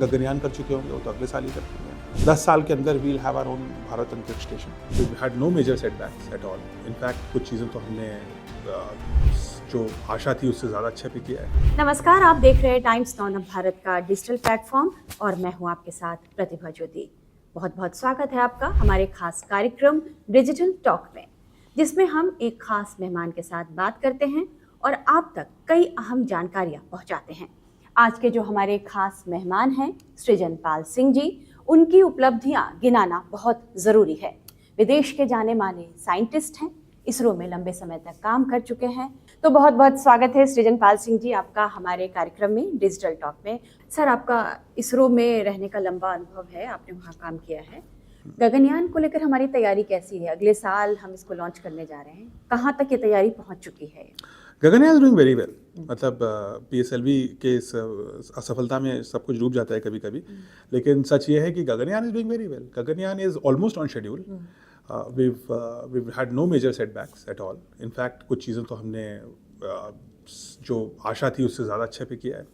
गगनयान कर चुके होंगे, वो तो अगले साल ही कर पाएंगे। 10 साल के अंदर we'll have our own Bharat Antariksh station. We had no major setbacks at all. In fact कुछ चीज़ें तो हमने जो आशा थी उससे ज़्यादा अच्छा भी किया है। नमस्कार, आप देख रहे हैं टाइम्स नाउ भारत का डिजिटल प्लेटफॉर्म और मैं हूं आपके साथ प्रतिभा ज्योति। बहुत बहुत स्वागत है आपका हमारे खास कार्यक्रम डिजिटल टॉक में, जिसमें हम एक खास मेहमान के साथ बात करते हैं और आप तक कई अहम जानकारियां पहुंचाते हैं। आज के जो हमारे खास मेहमान हैं सृजन पाल सिंह जी, उनकी उपलब्धियां गिनाना बहुत ज़रूरी है। विदेश के जाने माने साइंटिस्ट हैं, इसरो में लंबे समय तक काम कर चुके हैं। तो बहुत बहुत स्वागत है सृजन पाल सिंह जी आपका हमारे कार्यक्रम में डिजिटल टॉक में। सर, आपका इसरो में रहने का लंबा अनुभव है, आपने वहाँ काम किया है। गगनयान को लेकर हमारी तैयारी कैसी है? अगले साल हम इसको लॉन्च करने जा रहे हैं, कहाँ तक ये तैयारी पहुँच चुकी है? Gaganyaan is doing very well. मतलब PSLV के इस असफलता में सब कुछ डूब जाता है कभी कभी, लेकिन सच ये है कि Gaganyaan is doing very well. Gaganyaan is almost on schedule. we've had no major setbacks at all. In fact कुछ चीज़ें तो हमने जो आशा थी उससे ज़्यादा अच्छा भी किया है।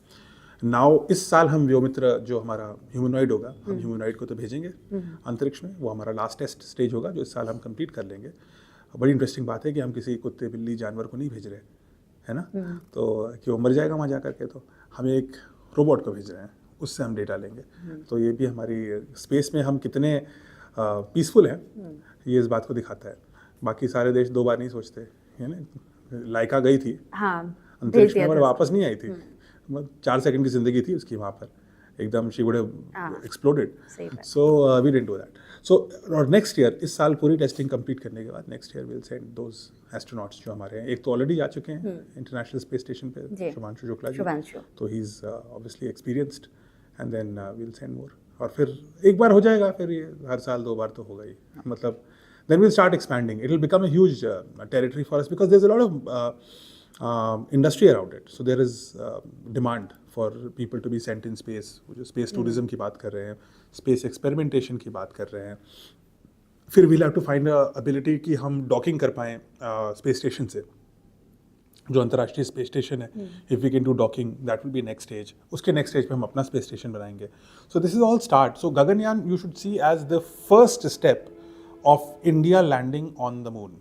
नाउ इस साल हम व्योमित्र जो हमारा ह्यूमनॉइड होगा, हम ह्यूमनॉइड को तो भेजेंगे अंतरिक्ष में। वो हमारा लास्ट टेस्ट स्टेज होगा जो इस साल हम कंप्लीट कर लेंगे। बड़ी इंटरेस्टिंग बात है कि हम किसी कुत्ते बिल्ली जानवर को नहीं भेज रहे, है ना? तो कि वो मर जाएगा वहाँ जा करके, तो हम एक रोबोट को भेज रहे हैं, उससे हम डेटा लेंगे। तो ये भी हमारी स्पेस में हम कितने पीसफुल हैं ये इस बात को दिखाता है। बाकी सारे देश 2 बार नहीं सोचते, है ना? लाइका गई थी अंतरिक्ष में और वापस नहीं आई थी। 4 सेकंड की जिंदगी थी उसकी वहाँ पर, एकदम she would have exploded. So we didn't do that. So और नेक्स्ट ईयर, इस साल पूरी टेस्टिंग कंप्लीट करने के बाद next year will send those astronauts जो हमारे हैं। एक तो ऑलरेडी आ चुके हैं इंटरनेशनल स्पेस स्टेशन पे, शुभांशु शुक्ला जी, तो he is obviously experienced, and then will send more. और फिर एक बार हो जाएगा, फिर ये हर साल 2 बार तो होगा ही। मतलब then we'll start expanding. It will become a huge territory for us because there's a lot of industry around it. So there is demand for people to be sent in space. जो space tourism की बात कर रहे हैं, space experimentation की बात कर रहे हैं। फिर we'll have to find a ability कि हम डॉकिंग कर पाएँ space station से, जो अंतर्राष्ट्रीय स्पेस स्टेशन है। If we can do docking, that will be next stage. उसके नेक्स्ट स्टेज पे हम अपना स्पेस स्टेशन बनाएंगे। So this is all start. So Gaganyaan you should see as the first step of India landing on the moon.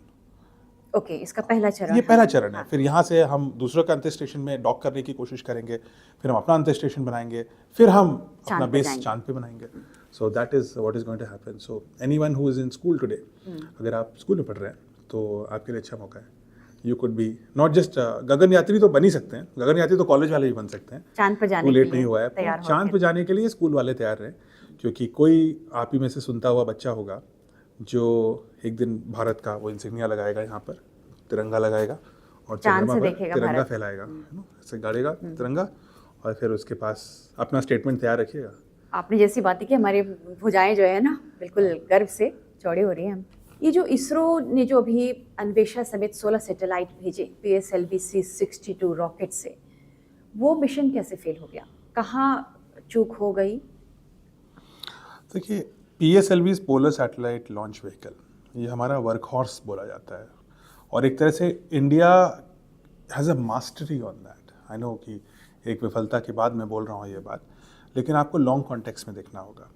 Okay, इसका पहला चरण, ये पहला चरण है। फिर यहाँ से हम दूसरों के अंतरिक्ष स्टेशन में डॉक करने की कोशिश करेंगे, फिर हम अपना अंतरिक्ष स्टेशन बनाएंगे, फिर हम अपना बेस चांद पे बनाएंगे। So that is what is going to happen. So anyone who is in school today, अगर आप स्कूल में पढ़ रहे हैं तो आपके लिए अच्छा मौका है। You could be not just gaganyatri तो बन ही सकते हैं, गगन यात्री तो कॉलेज वाले ही बन सकते हैं। चांद पर जाने के लिए लेट नहीं हुआ है, चांद पर जाने के लिए स्कूल वाले तैयार रहें, क्योंकि कोई आप ही में से सुनता हुआ बच्चा होगा जो एक दिन भारत का वो इंसिग्निया लगाएगा, यहाँ पर तिरंगा लगाएगा और चंद्रमा पर तिरंगा फैलाएगा, ऐसे गाड़ेगा तिरंगा, और फिर उसके पास अपना स्टेटमेंट तैयार रखिएगा। आपने जैसी बात की, हमारी भुजाएं जो है ना बिल्कुल गर्व से चौड़ी हो रही हैं। ये जो इसरो ने जो अभी अन्वेषा समेत 16 सैटेलाइट भेजे PSLV C-62 रॉकेट से, वो मिशन कैसे फेल हो गया? कहाँ चूक हो गई? देखिए, PSLV polar satellite launch vehicle, ये हमारा वर्क हॉर्स बोला जाता है, और एक तरह से India has a mastery on that. I know कि एक विफलता के बाद मैं बोल रहा हूँ ये बात, लेकिन आपको लॉन्ग कॉन्टेक्स्ट में देखना होगा।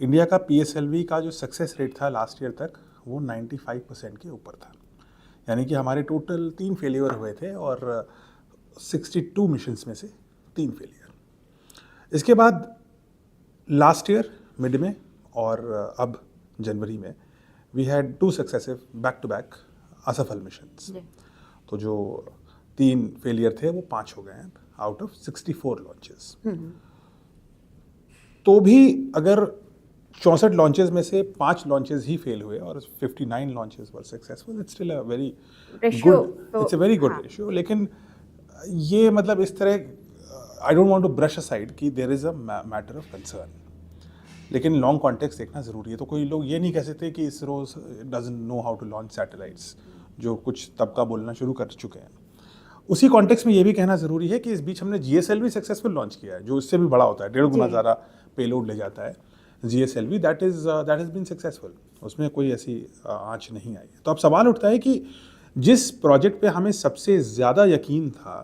इंडिया का PSLV का जो सक्सेस रेट था लास्ट ईयर तक, वो 95% के ऊपर था। यानी कि हमारे टोटल 3 फेलियर हुए थे और 62 मिशंस में से 3 फेलियर। इसके बाद लास्ट ईयर मिड में और अब जनवरी में we had 2 successive back to back असफल मिशंस। तो जो 3 फेलियर थे वो 5 हो गए हैं आउट ऑफ 64 लॉन्चेस। तो भी अगर 64 लॉन्चेस में से 5 लॉन्चेस ही फेल हुए और 59 launches were successful, it's still a very good, it's a very good ratio. लेकिन ये मतलब इस तरह, I don't want to brush aside कि there is a matter of concern, लेकिन लॉन्ग कॉन्टेक्स्ट देखना ज़रूरी है। तो कोई लोग ये नहीं कह सकते कि ISRO doesn't know how to launch satellites, जो कुछ तबका बोलना शुरू कर चुके हैं। उसी कॉन्टेक्स्ट में ये भी कहना ज़रूरी है कि इस बीच हमने GSLV सक्सेसफुल लॉन्च किया है, जो इससे भी बड़ा होता है, 1.5 गुना ज़्यादा पेलोड ले जाता है। GSLV that has been successful, उसमें कोई ऐसी आँच नहीं आई। तो अब सवाल उठता है कि जिस प्रोजेक्ट पे हमें सबसे ज़्यादा यकीन था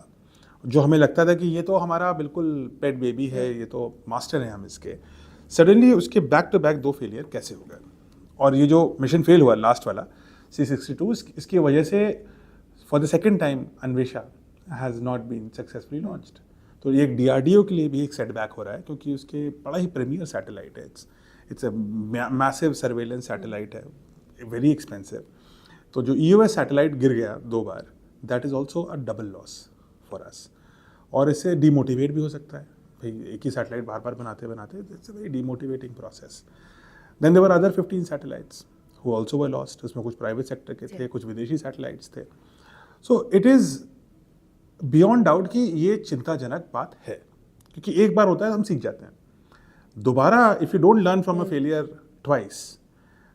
जो हमें लगता था कि ये तो हमारा बिल्कुल पेट बेबी है, ये तो मास्टर हैं हम इसके, सडनली उसके बैक टू बैक 2 फेलियर कैसे हो गए। और ये जो मिशन फेल हुआ लास्ट वाला C-62, इसकी वजह से for the second time Anvesha has not been successfully launched. तो ये एक DRDO के लिए भी एक सेटबैक हो रहा है, क्योंकि उसके बड़ा ही प्रीमियर सैटेलाइट है, it's a massive surveillance satellite है, वेरी एक्सपेंसिव। तो जो EOS सैटेलाइट गिर गया 2 बार, that is also a double loss for us. और इससे डीमोटिवेट भी हो सकता है, भाई एक ही सैटेलाइट बार बार बनाते बनाते, it's a very demotivating process. Then there were other 15 satellites who also were lost. उसमें कुछ प्राइवेट सेक्टर के थे, कुछ विदेशी सैटेलाइट्स थे। So it is beyond doubt कि ये चिंताजनक बात है, क्योंकि एक बार होता है हम सीख जाते हैं, दोबारा if you don't learn from a failure twice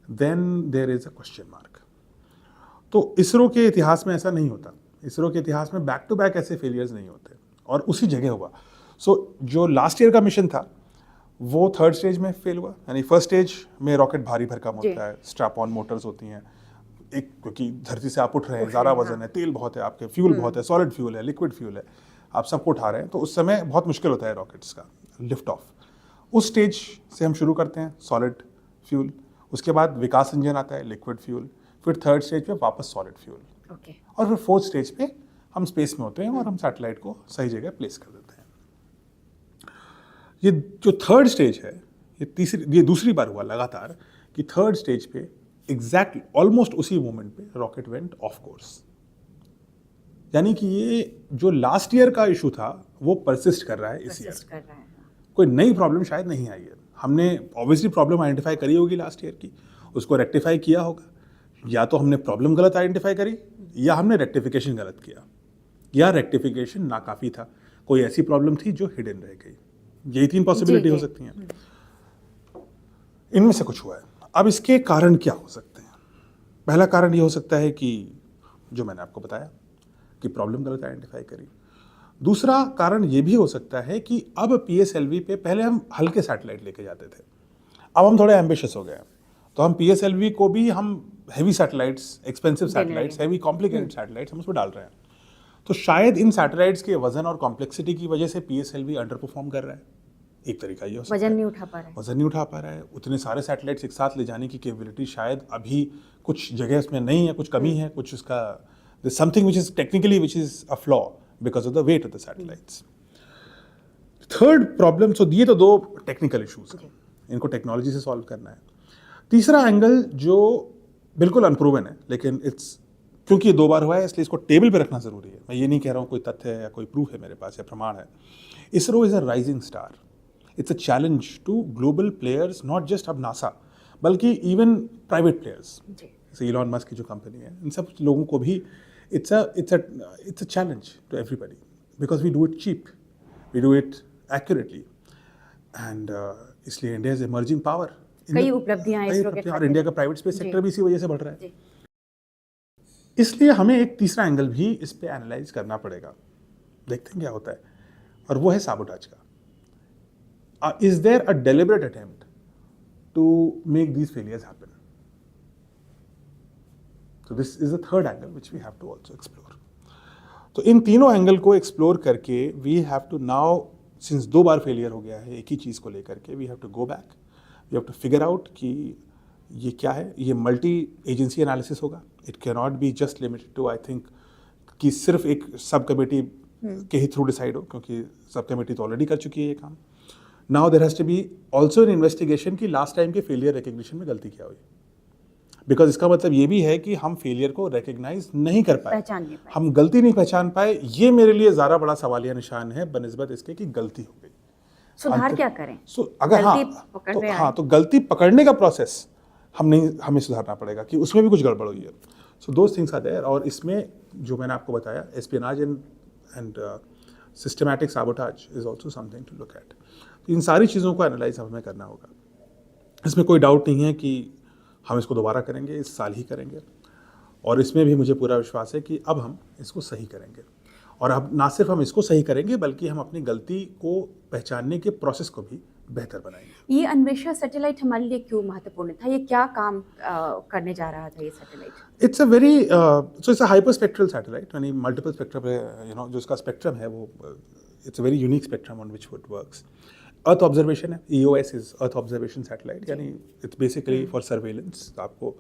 then there is a question mark. तो इसरो के इतिहास में ऐसा नहीं होता, इसरो के इतिहास में बैक टू बैक ऐसे फेलियर्स नहीं होते, और उसी जगह हुआ। सो जो लास्ट ईयर का मिशन था वो 3rd स्टेज में फेल हुआ, यानी 1st स्टेज में रॉकेट भारी भरकम होता है, स्ट्रैप ऑन मोटर्स होती हैं, एक क्योंकि धरती से आप उठ रहे हैं, ज़्यादा वजन है, तेल बहुत है आपके, फ्यूल बहुत है, सॉलिड फ्यूल है, लिक्विड फ्यूल है, आप सबको उठा रहे हैं, तो उस समय बहुत मुश्किल होता है रॉकेट्स का लिफ्ट ऑफ। उस स्टेज से हम शुरू करते हैं सॉलिड फ्यूल, उसके बाद विकास इंजन आता है, लिक्विड फ्यूल, फिर 3rd स्टेज पे वापस सॉलिड फ्यूल, और फिर 4th स्टेज पे हम स्पेस में होते हैं और हम सैटेलाइट को सही जगह प्लेस कर देते हैं। ये जो 3rd स्टेज है, ये दूसरी बार हुआ लगातार कि 3rd स्टेज पे एग्जैक्टली ऑलमोस्ट उसी मोमेंट पे रॉकेट वेंट ऑफ कोर्स। यानी कि ये जो लास्ट ईयर का इशू था वो परसिस्ट कर रहा है इस ईयर। कोई नई प्रॉब्लम शायद नहीं आई है, हमने ऑब्वियसली प्रॉब्लम आइडेंटिफाई करी होगी लास्ट ईयर की, उसको रेक्टिफाई किया होगा, या तो हमने प्रॉब्लम गलत आइडेंटिफाई करी या हमने रेक्टिफिकेशन गलत किया, या रेक्टिफिकेशन नाकाफी था, कोई ऐसी प्रॉब्लम थी जो हिडन रह गई। यही 3 पॉसिबिलिटी हो सकती हैं, इनमें से कुछ हुआ है। अब इसके कारण क्या हो सकते हैं? पहला कारण ये हो सकता है कि जो मैंने आपको बताया कि प्रॉब्लम गलत आइडेंटिफाई करी। दूसरा कारण ये भी हो सकता है कि अब PSLV पे पहले हम हल्के सैटेलाइट लेके जाते थे, अब हम थोड़े एम्बिशियस हो गए हैं, तो हम PSLV को भी हम heavy satellites, expensive satellites, heavy complicated satellites हम उसमें डाल रहे हैं। तो शायद इन सैटेलाइट्स के वजन और कॉम्प्लेक्सिटी की वजह से PSLV अंडर परफॉर्म कर रहा है, एक तरीका ये हो सकता है। वजन नहीं उठा पा रहा है, वजन नहीं उठा पा रहा है, उतने सारे सैटेलाइट्स एक साथ ले जाने की कैपेबिलिटी शायद अभी कुछ जगह उसमें नहीं है, कुछ कमी है, कुछ उसका something which is technically which is a flaw because of the weight of the satellites. 3rd problem, so ये तो 2 टेक्निकल इशूज हैं, इनको टेक्नोलॉजी से सॉल्व करना है। तीसरा एंगल जो बिल्कुल अनप्रूवन है, लेकिन इट्स क्योंकि ये 2 बार हुआ है इसलिए इसको टेबल पे रखना जरूरी है। मैं ये नहीं कह रहा हूँ कोई तथ्य है या कोई प्रूफ है मेरे पास या प्रमाण है। ISRO is a rising star, it's a challenge to global players, not just अब नासा बल्कि इवन प्राइवेट प्लेयर्स, जैसे इलॉन मस्क की जो कंपनी है, इन सब लोगों को भी it's a challenge to everybody because we do it cheap, we do it accurately, and इसलिए इंडिया इज इमर्जिंग पावर। कई उपलब्धियां हैं इसरो के, और इंडिया का प्राइवेट स्पेस सेक्टर भी इसी वजह से बढ़ रहा है। इसलिए हमें एक तीसरा एंगल भी इस पे एनालाइज करना पड़ेगा, देखते हैं क्या होता है, और वो है साबोटाज का। Is there a deliberate attempt to make these failures happen? So this is the 3rd angle which we have to also explore. तो इन तीनों एंगल को एक्सप्लोर करके we have to now, since 2 bar failure हो गया है एक ही चीज़ को लेकर के, we have to go back, we have to figure out कि ये क्या है। ये मल्टी एजेंसी एनालिसिस होगा, it can not be just limited to I think कि सिर्फ एक सब कमेटी के ही थ्रू डिसाइड हो, क्योंकि सब कमेटी तो ऑलरेडी कर चुकी है ये काम। Now there has to be also an investigation कि लास्ट टाइम के फेलियर रिकग्निशन में गलती क्या हुई, बिकॉज इसका मतलब ये भी है कि हम फेलियर को रिकग्नाइज नहीं कर पाए, हम गलती नहीं पहचान पाए। ये मेरे लिए ज़्यादा बड़ा सवालिया निशान है बनिस्बत इसके कि गलती हो गई। सुधार क्या करें? अगर तो गलती पकड़ने का प्रोसेस हमें सुधारना पड़ेगा कि उसमें भी कुछ गड़बड़ हुई है। So those things are there, और इसमें जो मैंने आपको बताया espionage and systematic sabotage is also something to look at. इन सारी चीज़ों को एनालाइज हमें करना होगा, इसमें कोई डाउट नहीं है कि हम इसको दोबारा करेंगे, इस साल ही करेंगे, और इसमें भी मुझे पूरा विश्वास है कि अब हम इसको सही करेंगे। और अब ना सिर्फ हम इसको सही करेंगे बल्कि हम अपनी गलती को पहचानने के प्रोसेस को भी बेहतर बनाएंगे। ये अन्वेषा सैटेलाइट हमारे लिए क्यों महत्वपूर्ण था? ये क्या काम करने जा रहा था ये satellite? It's a very so it's a hyper spectral satellite, यानी मल्टीपल स्पेक्ट्रम पे जो उसका स्पेक्ट्रम है वो it's a very unique spectrum on which it works. Earth observation है, EOS is earth observation satellite, यानी इट्स बेसिकली फॉर सर्वेलेंस, आपको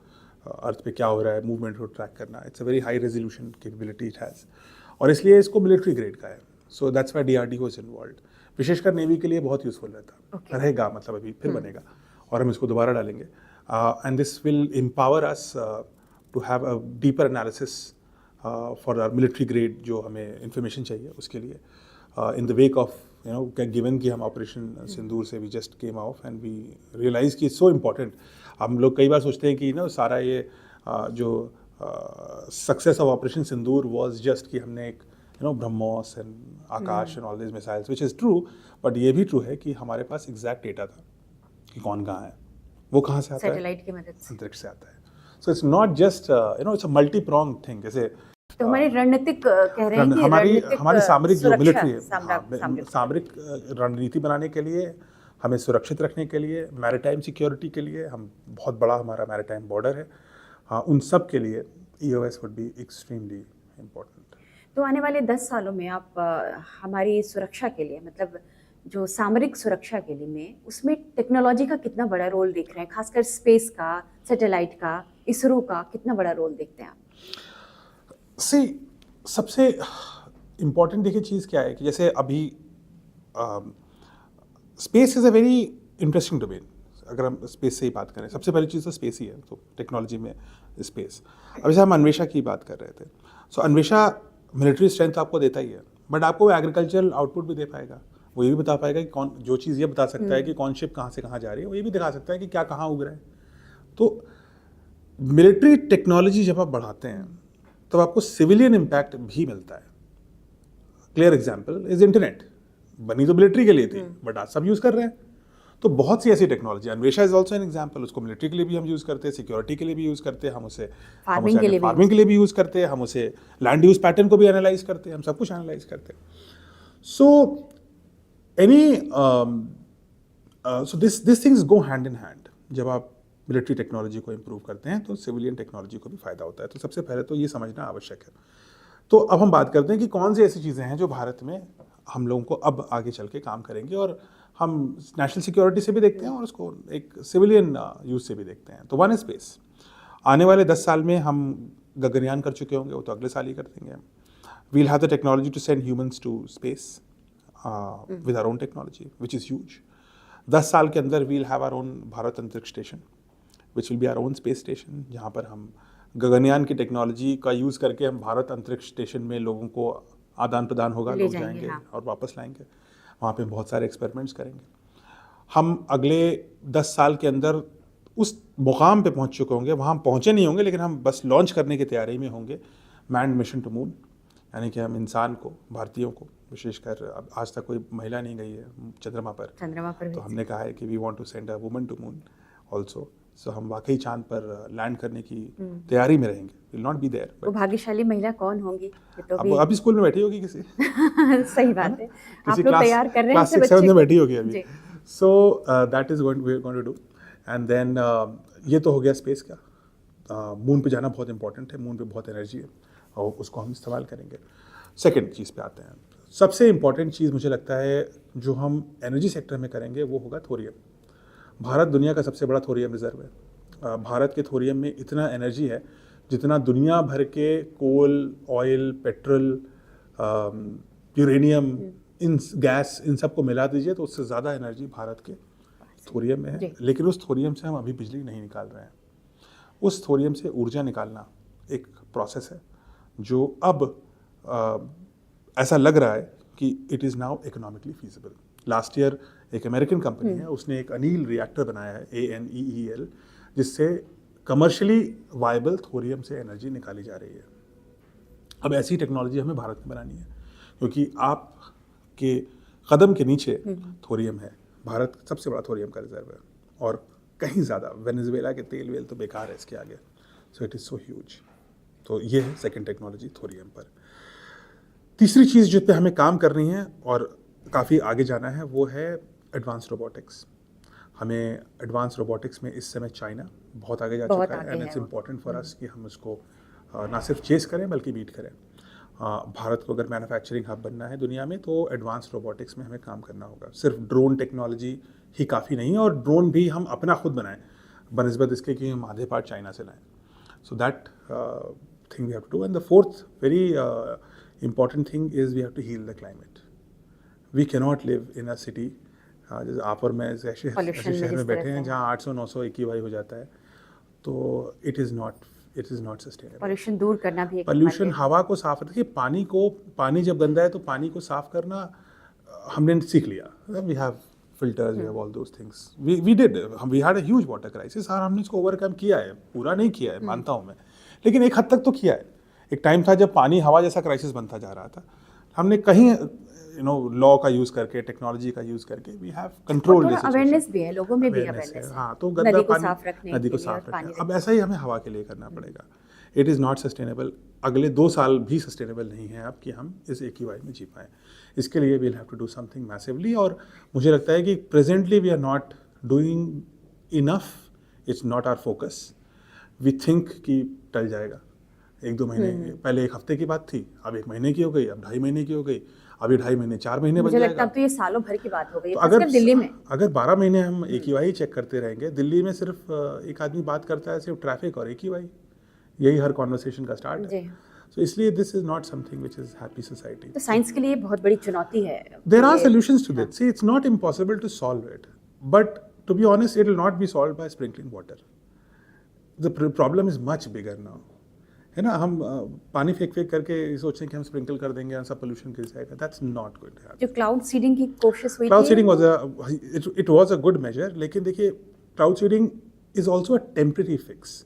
अर्थ पे क्या हो रहा है मूवमेंट को ट्रैक करना। It's a very high resolution capability it has, और इसलिए इसको मिलिट्री ग्रेड का है। So that's why DRDO is involved. विशेषकर नेवी के लिए बहुत यूजफुल रहता रहेगा, मतलब अभी फिर बनेगा और हम इसको दोबारा डालेंगे। And this will empower us to have a deeper analysis for our military grade जो हमें इंफॉर्मेशन चाहिए उसके लिए, in the wake of given कि हम ऑपरेशन सिंदूर से we just came off and we realize कि इट्स सो इम्पॉर्टेंट। हम लोग कई बार सोचते हैं कि सारा ये जो success of operation Sindoor was just कि हमने एक BrahMos and Akash and all this missiles, which is true, but ये भी ट्रू है कि हमारे पास एग्जैक्ट डेटा था कि कौन कहाँ है, वो कहाँ से आता है, सैटेलाइट की मदद से। अंतरिक्ष से आता है। So it's not just it's a multi prong thing. जैसे तो हमारी रणनीतिक कह रहे हैं कि हमारी सामरिक जो सुरक्षा, मिलिट्री है, सामरिक रणनीति बनाने के लिए, हमें सुरक्षित रखने के लिए, मैरिटाइम सिक्योरिटी के लिए, हम बहुत बड़ा हमारा मैरिटाइम बॉर्डर है, हाँ, उन सब के लिए EOS would be extremely important. तो आने वाले 10 सालों में आप हमारी सुरक्षा के लिए, मतलब जो सामरिक सुरक्षा के लिए में, उसमें टेक्नोलॉजी का कितना बड़ा रोल देख रहे हैं? खासकर स्पेस का, सैटेलाइट का, इसरो का कितना बड़ा रोल देखते हैं आप? सबसे इम्पॉर्टेंट देखिए चीज़ क्या है कि जैसे अभी space is a very interesting domain. अगर हम स्पेस से ही बात करें, सबसे पहली चीज़ तो स्पेस ही है, तो टेक्नोलॉजी में स्पेस। अब जैसे हम अन्वेषा की बात कर रहे थे, सो अन्वेषा मिलिट्री स्ट्रेंथ आपको देता ही है, बट आपको वो एग्रीकल्चरल आउटपुट भी दे पाएगा। वो ये भी बता पाएगा कि कौन, जो चीज़ ये बता सकता है कि कौन शिप कहाँ से कहाँ जा रही है, वो ये भी दिखा सकता है कि क्या कहाँ उग रहा है। तो मिलिट्री टेक्नोलॉजी जब आप बढ़ाते हैं तब आपको सिविलियन इम्पैक्ट भी मिलता है। क्लियर एग्जाम्पल इज इंटरनेट, बनी तो मिलिट्री के लिए थी, बट आज सब यूज़ कर रहे हैं। तो बहुत सी ऐसी technology, Anvesha is also an example, उसको मिलिट्री के लिए भी हम यूज़ करते हैं, सिक्योरिटी के लिए भी यूज़ करते हैं, हम उसे फार्मिंग के लिए भी यूज़ करते हैं, हम उसे लैंड यूज़ पैटर्न को भी एनालाइज करते हैं, हम सब कुछ एनालाइज करते हैं। So this things go hand in hand. जब आप मिलिट्री टेक्नोलॉजी को इम्प्रूव करते हैं तो सिविलियन टेक्नोलॉजी को भी फ़ायदा होता है। तो सबसे पहले तो ये समझना आवश्यक है। तो अब हम बात करते हैं कि कौन सी ऐसी चीज़ें हैं जो भारत में हम लोगों को अब आगे चल के काम करेंगे, और हम नेशनल सिक्योरिटी से भी देखते हैं और उसको एक सिविलियन यूज़ से भी देखते हैं। तो वन है स्पेस। आने वाले 10 साल में हम गगनयान कर चुके होंगे, वो तो अगले साल ही कर देंगे। We'll have the technology to send humans to space with our own technology which is huge. 10 साल के अंदर we'll have our own Bharat Antariksh station which will be our own space station, जहाँ पर हम गगनयान की टेक्नोलॉजी का यूज़ करके हम भारत अंतरिक्ष स्टेशन में लोगों को आदान प्रदान होगा, लोग जाएंगे हाँ, और वापस लाएंगे। वहाँ पे बहुत सारे एक्सपेरिमेंट्स करेंगे। हम अगले 10 साल के अंदर उस मुकाम पे पहुँच चुके होंगे, वहाँ हम पहुँचे नहीं होंगे लेकिन हम बस लॉन्च करने की तैयारी में होंगे, मैन्ड मिशन टू मून, यानी कि हम इंसान को, भारतीयों को, विशेषकर अब आज तक कोई महिला नहीं गई है चंद्रमा पर तो हमने कहा है कि we want to send a woman to moon also. So हम वाकई चांद पर लैंड करने की तैयारी में रहेंगे, विल नॉट बी देयर। वो भाग्यशाली महिला कौन होंगी? तो अब अभी स्कूल में बैठी होगी किसी सही बात है, आप लोग तैयार कर रहे हैं क्लास 6-7 में बैठी होगी अभी। So that is what we are going to do. And then ये तो हो गया स्पेस का। मून पे जाना बहुत इंपॉर्टेंट है, मून पे बहुत एनर्जी है और उसको हम इस्तेमाल करेंगे। सेकेंड चीज़ पे आते हैं। सबसे इम्पॉर्टेंट चीज़ मुझे लगता है जो हम एनर्जी सेक्टर में करेंगे वो होगा थोरियम। भारत दुनिया का सबसे बड़ा थोरियम रिजर्व है। भारत के थोरियम में इतना एनर्जी है जितना दुनिया भर के कोल, ऑयल, पेट्रोल, यूरेनियम, इन गैस, इन सब को मिला दीजिए तो उससे ज़्यादा एनर्जी भारत के थोरियम में है। लेकिन उस थोरियम से हम अभी बिजली नहीं निकाल रहे हैं। उस थोरियम से ऊर्जा निकालना एक प्रोसेस है जो अब ऐसा लग रहा है कि it is now economically feasible. Last year एक अमेरिकन कंपनी है, उसने एक अनील रिएक्टर बनाया है, ANEEL, जिससे कमर्शियली वायबल थोरियम से एनर्जी निकाली जा रही है। अब ऐसी टेक्नोलॉजी हमें भारत में बनानी है क्योंकि आपके कदम के नीचे थोरियम है। भारत सबसे बड़ा थोरियम का रिजर्व है और कहीं ज़्यादा, वेनेजुएला के तेल वेल तो बेकार है इसके आगे। So it is so huge. तो ये है सेकेंड टेक्नोलॉजी थोरियम पर। तीसरी चीज़ जिस पे हमें काम करनी है और काफ़ी आगे जाना है वो है एडवांस रोबोटिक्स। हमें एडवांस रोबोटिक्स में इस समय चाइना बहुत आगे जा बहुत चुका है आगे एंड है इट्स वो। इम्पॉर्टेंट फॉर अस कि हम उसको ना सिर्फ चेस करें बल्कि बीट करें। भारत को अगर मैन्युफैक्चरिंग हब बनना है दुनिया में तो एडवांस रोबोटिक्स में हमें काम करना होगा। सिर्फ ड्रोन टेक्नोलॉजी ही काफ़ी नहीं है, और ड्रोन भी हम अपना खुद बनाएं बनस्बत इसके कि हम आधे पार्ट चाइना से लाएं। So that thing we have to do. And the fourth very important thing is we have to heal the climate. We cannot live in a city, जैसे आप और मैं ऐसे Pollution में शहर जिस में तरह बैठे से हैं है। जहाँ 800-900 AQI हो जाता है, तो it is not sustainable. Pollution दूर करना भी एक पॉल्यूशन, हमारे- हवा को साफ रखिए, पानी जब गंदा है तो पानी को साफ करना हमने सीख लिया। We have filters, we have all those things, we did, we had a huge water crisis और हमने इसको ओवरकम किया है। पूरा नहीं किया है मानता हूँ मैं, लेकिन एक हद तक तो किया है। एक टाइम था जब पानी हवा जैसा क्राइसिस बनता जा रहा था। हमने कहीं लॉ का यूज़ करके, टेक्नोलॉजी का यूज़ करके वी हैव कंट्रोल और थोड़ा अवेयरनेस भी है, लोगों में भी अवेयरनेस है। हाँ, तो गंदा नदी को पानी, साफ रखने नदी को के लिए और साफ पानी रखना। अब ऐसा ही हमें हवा के लिए करना पड़ेगा। It is not sustainable. अगले 2 साल भी सस्टेनेबल नहीं है अब कि हम इस AQI में जी पाएँ। इसके लिए we'll have to do something massively, और मुझे लगता है कि presently we are not doing enough. It's not our focus. We think कि टल जाएगा, 1-2 महीने, पहले 1 हफ्ते की बात थी, अब 1 महीने की हो गई, अब 2.5 महीने की हो गई, अभी 2.5 महीने 4 महीने बन मुझे लगता जाएगा। है अब तो ये सालों भर की बात हो गई है, तो खासकर दिल्ली में। अगर 12 महीने हम AQI चेक करते रहेंगे, दिल्ली में सिर्फ एक आदमी बात करता है सिर्फ ट्रैफिक और AQI, यही हर कॉन्वर्सेशन का स्टार्ट जी है। हाँ। सो इसलिए this is not something which is happy society. तो साइंस के लिए बहुत बड़ी चुनौती है। There are ये- solutions to this. See, it's not impossible to solve it, but to be honest, it will not be solved by sprinkling water. The problem is much bigger now. है ना, हम पानी फेंक करके सोचते हैं कि हम स्प्रिंकल कर देंगे और सब पोल्यूशन गिर जाएगा। That's not good. जो क्लाउड सीडिंग की कोशिश हुई क्लाउड थी, seeding was a good measure, लेकिन देखिए cloud seeding is also a temporary fix.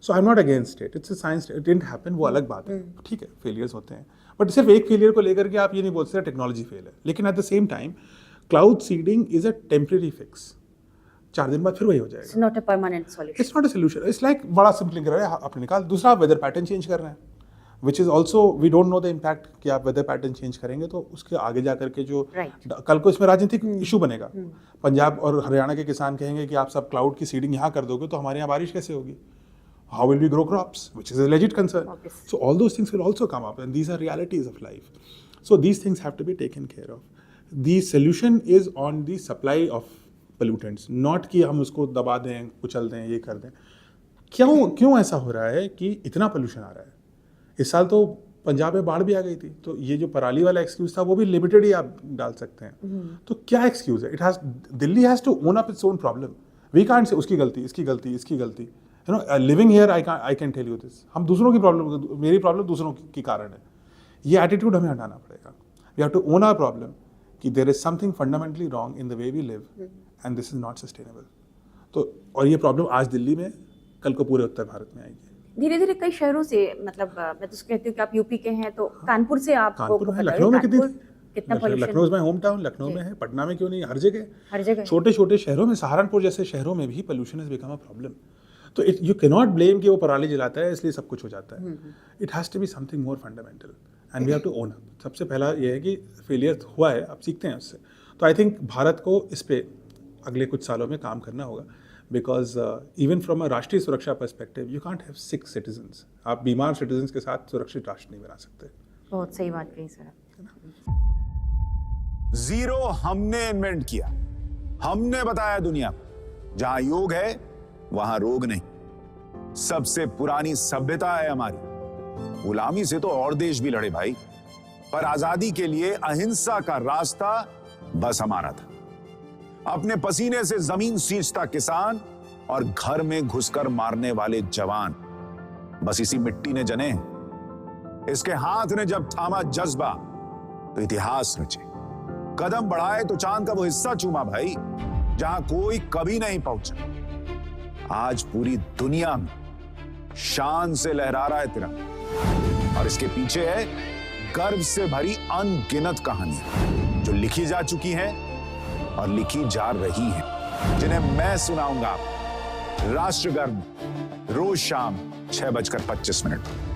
So I am not against it, it's a science, it didn't happen, वो अलग बात है, ठीक है, फेलियर्स होते हैं, बट सिर्फ एक फेलियर को लेकर के आप ये नहीं बोल सकते टेक्नोलॉजी फेल है। लेकिन at the same time cloud seeding is a temporary fix, 4 दिन बाद फिर वही हो जाएगा। It's not a permanent solution. It's not a solution. It's like बड़ा सिंपलिंग कर रहे हैं, आपने निकाल, दूसरा आप वेदर पैटर्न चेंज कर रहे हैं, which is also we don't know the impact कि आप वेदर पैटर्न चेंज करेंगे तो उसके आगे जा करके जो कल को इसमें राजनीतिक इशू बनेगा। पंजाब और हरियाणा के किसान कहेंगे कि आप सब क्लाउड की सीडिंग यहाँ कर दोगे तो हमारे यहाँ बारिश कैसे होगी? How will we grow crops? Which is a legit concern. Obviously. So all those things will also come up, and these are realities of life. So these things have to be taken care of. The solution is on the supply of pollutants, not कि हम उसको दबा दें, कुचल दें, ये कर दें। क्यों ऐसा हो रहा है कि इतना पोल्यूशन आ रहा है? इस साल तो पंजाब में बाढ़ भी आ गई थी, तो ये जो पराली वाला एक्सक्यूज था वो भी लिमिटेड ही आप डाल सकते हैं। तो क्या एक्सक्यूज है? Delhi has to own up its own problem. We can't say उसकी गलती, इसकी गलती, इसकी गलती। You know, living here I can tell you this, हम दूसरों की प्रॉब्लम, मेरी प्रॉब्लम दूसरों की कारण है। ये एटीट्यूड हमें हटाना पड़ेगा। We have to own our problem कि there is something fundamentally wrong in the way we live and this is not sustainable. तो और ये प्रॉब्लम आज दिल्ली में, कल को पूरे उत्तर भारत में आएगी। धीरे धीरे कई शहरों से, मतलब मैं तो कहती हूँ कि आप यूपी के हैं तो कानपुर से आप कानपुर में, लखनऊ में कितना पोल्यूशन, लखनऊ में होम टाउन लखनऊ में है, पटना में क्यों नहीं, हर जगह, हर जगह छोटे छोटे शहरों में, सहारनपुर जैसे शहरों में भी pollution has become a problem. तो यू कैन नॉट ब्लेम कि वो पराली जलाता है इसलिए सब कुछ हो जाता है। It has to be something more fundamental and we have to own up. सबसे पहला ये है कि फेलियर हुआ है, अब सीखते हैं उससे। तो आई थिंक भारत को इस पे अगले कुछ सालों में काम करना होगा, बिकॉज इवन फ्रॉम अ राष्ट्रीय सुरक्षा perspective you can't have sick citizens. आप बीमार सिटीजन्स के साथ सुरक्षित राष्ट्र नहीं बना सकते। बहुत सही बात कही सर। जीरो हमने इन्वेंट किया, हमने बताया दुनिया को, जहां योग है वहां रोग नहीं। सबसे पुरानी सभ्यता है हमारी। गुलामी से तो और देश भी लड़े भाई, पर आजादी के लिए अहिंसा का रास्ता बस हमारा था। अपने पसीने से जमीन सींचता किसान और घर में घुसकर मारने वाले जवान, बस इसी मिट्टी ने जने हैं। इसके हाथ ने जब थामा जज्बा तो इतिहास रचे। कदम बढ़ाए तो चांद का वो हिस्सा चूमा भाई, जहां कोई कभी नहीं पहुंचा। आज पूरी दुनिया में शान से लहरा रहा है तिरंगा, और इसके पीछे है गर्व से भरी अनगिनत कहानियां जो लिखी जा चुकी हैं और लिखी जा रही हैं, जिन्हें मैं सुनाऊंगा आपको राष्ट्रगर्व रोज शाम 6:25 पर।